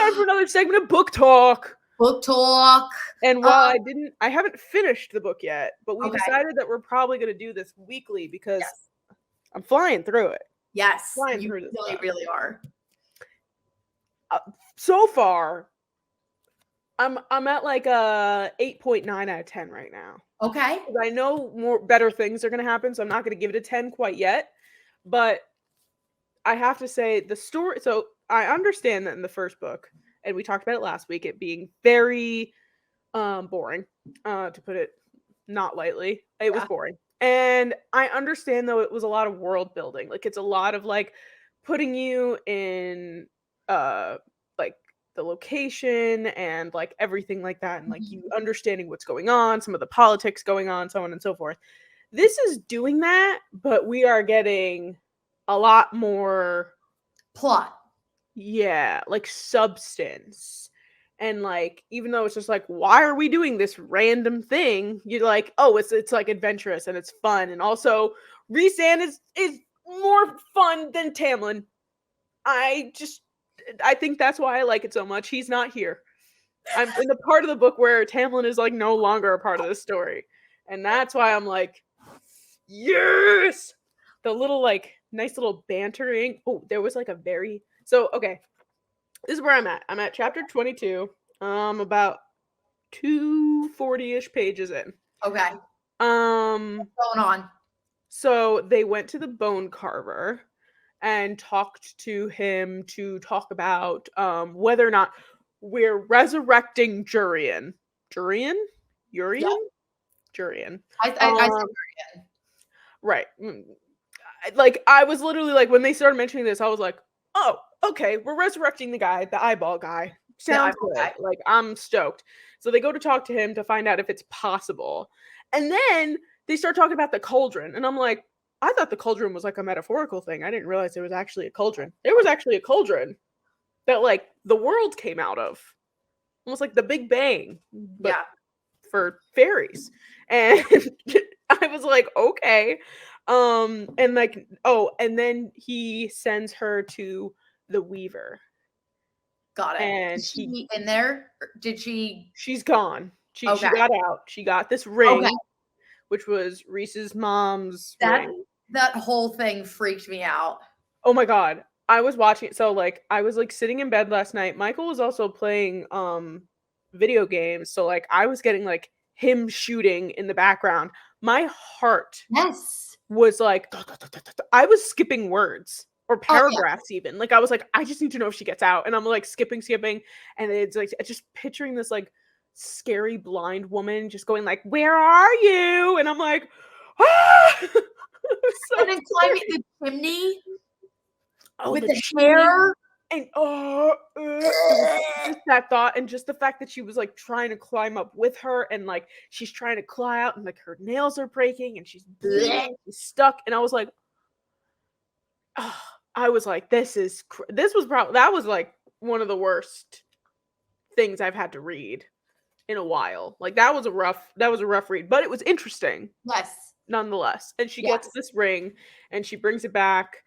time for another segment of Book Talk. Book Talk. And while I haven't finished the book yet, but we Okay. decided that we're probably going to do this weekly because I'm flying through it. Yes, Flying you through this really, stuff. really are. So far, I'm at like a 8.9 out of 10 right now. Okay. I know better things are going to happen, so I'm not going to give it a 10 quite yet. But I have to say the story. So I understand that in the first book, and we talked about it last week, it being very boring, to put it not lightly. It was boring. And I understand, though, it was a lot of world building. Like, it's a lot of like putting you in like the location and like everything like that, and like you understanding what's going on, some of the politics going on, so on and so forth. This is doing that, but we are getting a lot more plot. Yeah, like substance. And like, even though it's just like, why are we doing this random thing? You're like, oh, it's like adventurous and it's fun. And also, Rhys-Ann is more fun than Tamlin. I think that's why I like it so much. He's not here. I'm in the part of the book where Tamlin is like no longer a part of the story. And that's why I'm like, yes! The little like nice little bantering. Oh, there was like okay. This is where I'm at. I'm at chapter 22. About 240-ish pages in. Okay. What's going on? So they went to the bone carver and talked to him to talk about whether or not we're resurrecting Jordyn. Jordyn? Yep. Jordyn. I said Jordyn. Right. Like, I was literally like, when they started mentioning this, I was like, oh, okay, we're resurrecting the guy, the eyeball guy. Sounds good. Guy. Like, I'm stoked. So they go to talk to him to find out if it's possible. And then they start talking about the cauldron. And I'm like, I thought the cauldron was like a metaphorical thing. I didn't realize there was actually a cauldron. There was actually a cauldron that like the world came out of. Almost like the Big Bang. But for fairies. And I was like, okay. And like, and then he sends her to the Weaver. Got it. And is she in there? Did she? She's gone. She got out. She got this ring, which was Rhys's mom's ring. That whole thing freaked me out. Oh my god. I was watching it. So like, I was like sitting in bed last night. Michael was also playing video games. So like, I was getting like him shooting in the background. My heart was like, I was skipping words or paragraphs even. Like, I was like, I just need to know if she gets out. And I'm like skipping. And it's like, just picturing this like scary blind woman just going like, where are you? And I'm like, ah! And then climbing the chimney with the chimney. hair. And just that thought, and just the fact that she was like trying to climb up with her, and like she's trying to claw out, and like her nails are breaking, and she's stuck. And I was like, that was like one of the worst things I've had to read in a while. Like, that was a rough read, but it was interesting. Yes, nonetheless. And she gets this ring, and she brings it back.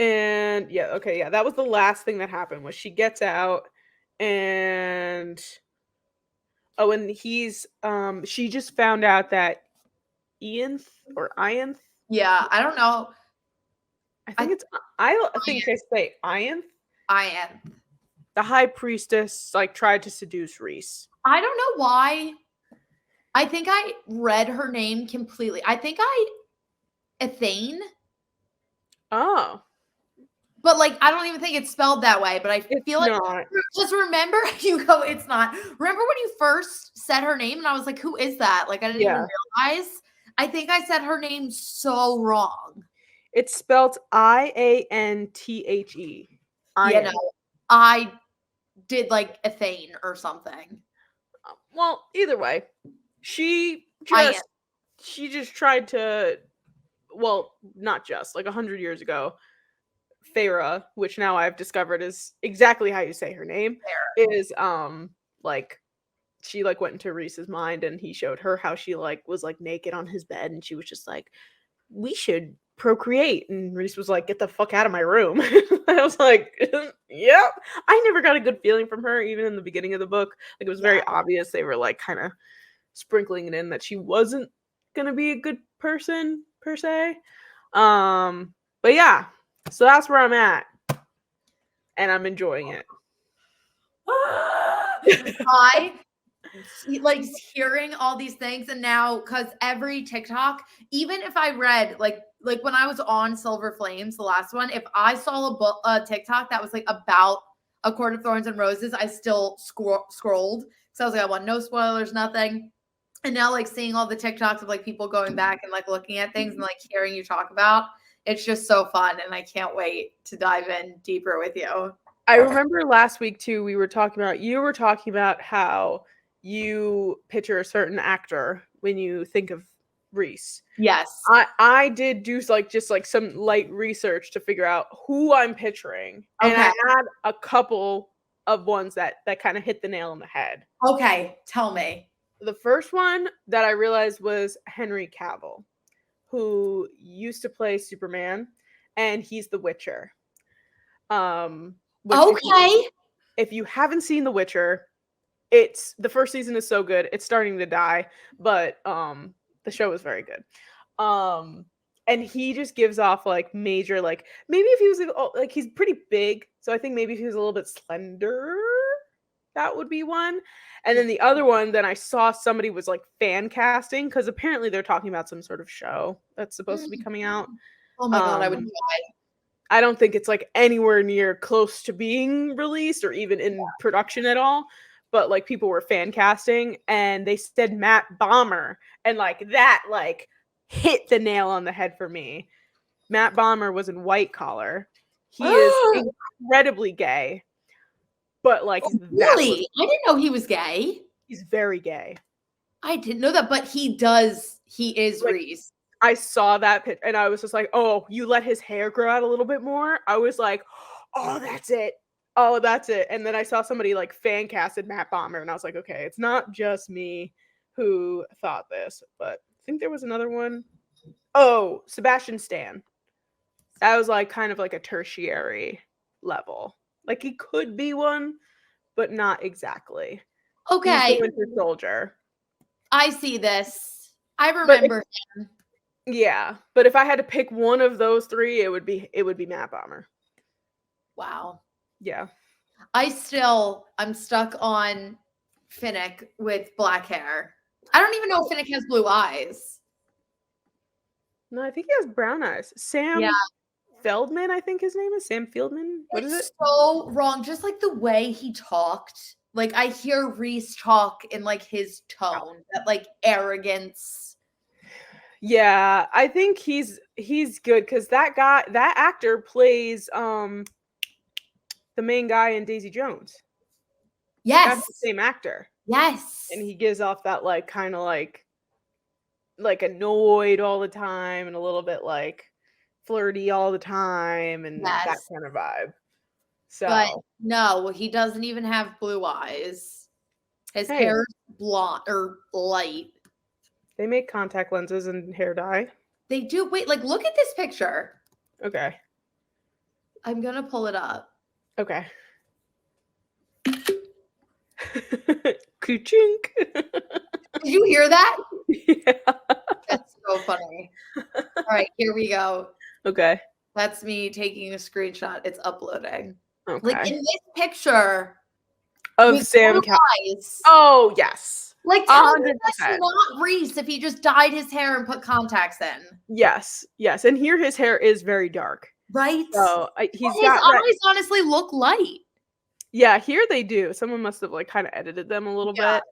And that was the last thing that happened, was she gets out, and and he's she just found out that Ianth. Yeah, I don't know. I think they say Ianth. The high priestess like tried to seduce Rhys. I don't know why. I think I read her name completely. I think Ethane. Oh. But like, I don't even think it's spelled that way, but I feel like just remember it's not. Remember when you first said her name and I was like, who is that? Like, I didn't even realize. I think I said her name so wrong. It's spelled Ianthe. Yeah, no, I did like Ethane or something. Well, either way, she just tried to, well, not just, like 100 years ago, Feyre, which now I've discovered is exactly how you say her name, is like, she like went into Rhys's mind, and he showed her how she like was like naked on his bed, and she was just like, we should procreate. And Reese was like, get the fuck out of my room. I was like, yep. I never got a good feeling from her, even in the beginning of the book. Like, it was very obvious they were like kind of sprinkling it in that she wasn't gonna be a good person per se. But yeah, so that's where I'm at, and I'm enjoying it. I like hearing all these things, and now because every TikTok, even if I read like when I was on Silver Flames, the last one, if I saw a TikTok that was like about A Court of Thorns and Roses, I still scrolled because I was like, I want no spoilers, nothing. And now like seeing all the TikToks of like people going back and like looking at things and like hearing you talk about, it's just so fun, and I can't wait to dive in deeper with you. I remember last week too, you were talking about how you picture a certain actor when you think of Reese. Yes. I did do like just like some light research to figure out who I'm picturing. Okay. And I had a couple of ones that kind of hit the nail on the head. Okay, tell me. The first one that I realized was Henry Cavill, who used to play Superman, and he's the Witcher. Okay. If you haven't seen The Witcher, it's the first season is so good. It's starting to die, but the show is very good. And he just gives off like major, like maybe if he was like he's pretty big, so I think maybe if he was a little bit slender, that would be one. And then the other one, then I saw somebody was like fan casting because apparently they're talking about some sort of show that's supposed to be coming out. Oh my god, I would die. I don't think it's like anywhere near close to being released or even in production at all. But like people were fan casting and they said Matt Bomer, and like that like hit the nail on the head for me. Matt Bomer was in White Collar. He is incredibly gay. But like really? I didn't know he was gay. He's very gay. I didn't know that, but he is like, Reese. I saw that picture and I was just like, oh, you let his hair grow out a little bit more. I was like, oh, that's it. Oh, that's it. And then I saw somebody like fan casted Matt Bomer, and I was like, okay, it's not just me who thought this, but I think there was another one. Oh, Sebastian Stan. That was like kind of like a tertiary level. Like he could be one, but not exactly. Okay. He's the Winter Soldier. I see this. I remember him. Yeah, but if I had to pick one of those three, it would be Matt Bomer. Wow. Yeah. I'm stuck on Finnick with black hair. I don't even know if Finnick has blue eyes. No, I think he has brown eyes. Sam Feldman, I think his name is Sam Fieldman. What is it? So wrong. Just like the way he talked. Like I hear Reese talk in like his tone, that like arrogance. Yeah, I think he's good because that actor plays the main guy in Daisy Jones. Yes. That's the same actor. Yes. And he gives off that like kind of like annoyed all the time and a little bit like flirty all the time and that kind of vibe. So but no, he doesn't even have blue eyes. His hair is blonde or light. They make contact lenses and hair dye. They do. Wait, like look at this picture. Okay. I'm gonna pull it up. Okay. Kuchink. Did you hear that? Yeah. That's so funny. All right, here we go. Okay. That's me taking a screenshot. It's uploading. Okay. Like in this picture of Sam eyes. Oh, yes. Like tell me that's not Reese if he just dyed his hair and put contacts in. Yes. Yes. And here his hair is very dark. Right. So his eyes honestly look light. Yeah, here they do. Someone must have like kind of edited them a little bit.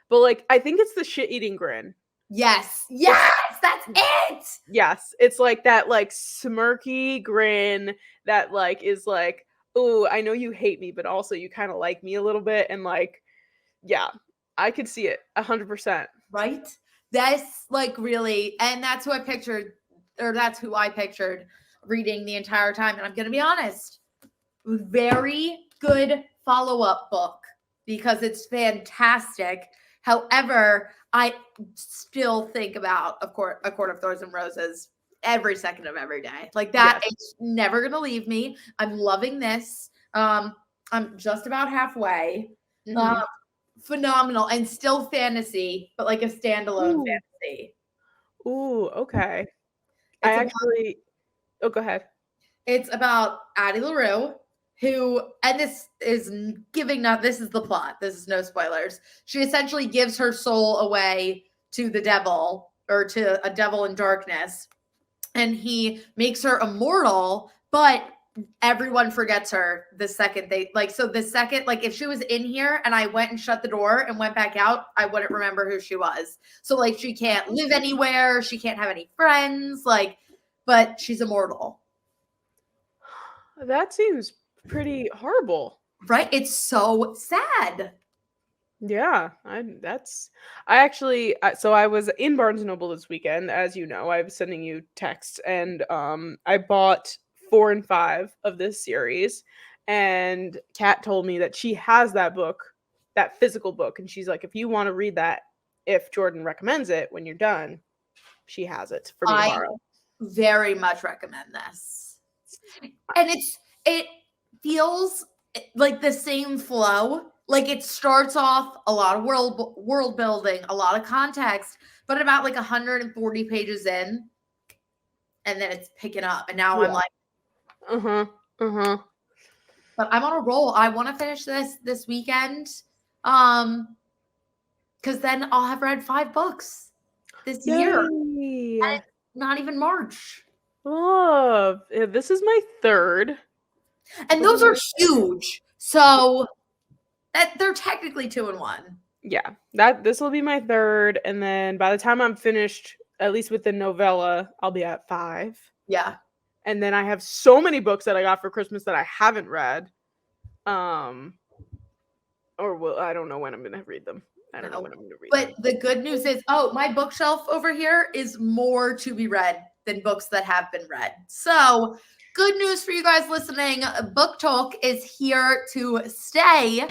But like I think it's the shit-eating grin. Yes. Yes, that's it. Yes. It's like that like smirky grin that like is like, oh, I know you hate me, but also you kind of like me a little bit. And like, yeah, I could see it 100%. Right? That's like really, and that's who I pictured, or that's who I pictured reading the entire time. And I'm going to be honest, very good follow-up book because it's fantastic. However, I still think about A Court of Thorns and Roses every second of every day. Like that is never gonna leave me. I'm loving this. I'm just about halfway. Phenomenal and still fantasy, but like a standalone fantasy. Ooh, okay. Go ahead. It's about Addie LaRue, who, and this is the plot. This is no spoilers. She essentially gives her soul away to the devil, or to a devil in darkness, and he makes her immortal, but everyone forgets her the second if she was in here and I went and shut the door and went back out, I wouldn't remember who she was. So like she can't live anywhere, she can't have any friends, but she's immortal. That seems pretty horrible. Right? It's so sad. Yeah, I was in Barnes & Noble this weekend, as you know. I was sending you texts, and I bought 4 and 5 of this series, and Kat told me that she has that book, that physical book, and she's like, if you want to read that, if Jordyn recommends it when you're done, she has it for me to borrow. Very much recommend this. And it feels like the same flow. Like it starts off a lot of world building, a lot of context, but about like 140 pages in, and then it's picking up. And now I'm like, But I'm on a roll. I want to finish this weekend, because then I'll have read 5 books this year. And it's not even March. Love. Yeah, this is my 3rd. And those are huge. So that they're technically 2 in 1. Yeah, this will be my 3rd, and then by the time I'm finished, at least with the novella, I'll be at 5. Yeah. And then I have so many books that I got for Christmas that I haven't read. I don't know when I'm going to read them. I don't know when I'm going to read them. But the good news is, my bookshelf over here is more to be read than books that have been read. So good news for you guys listening. Book Talk is here to stay.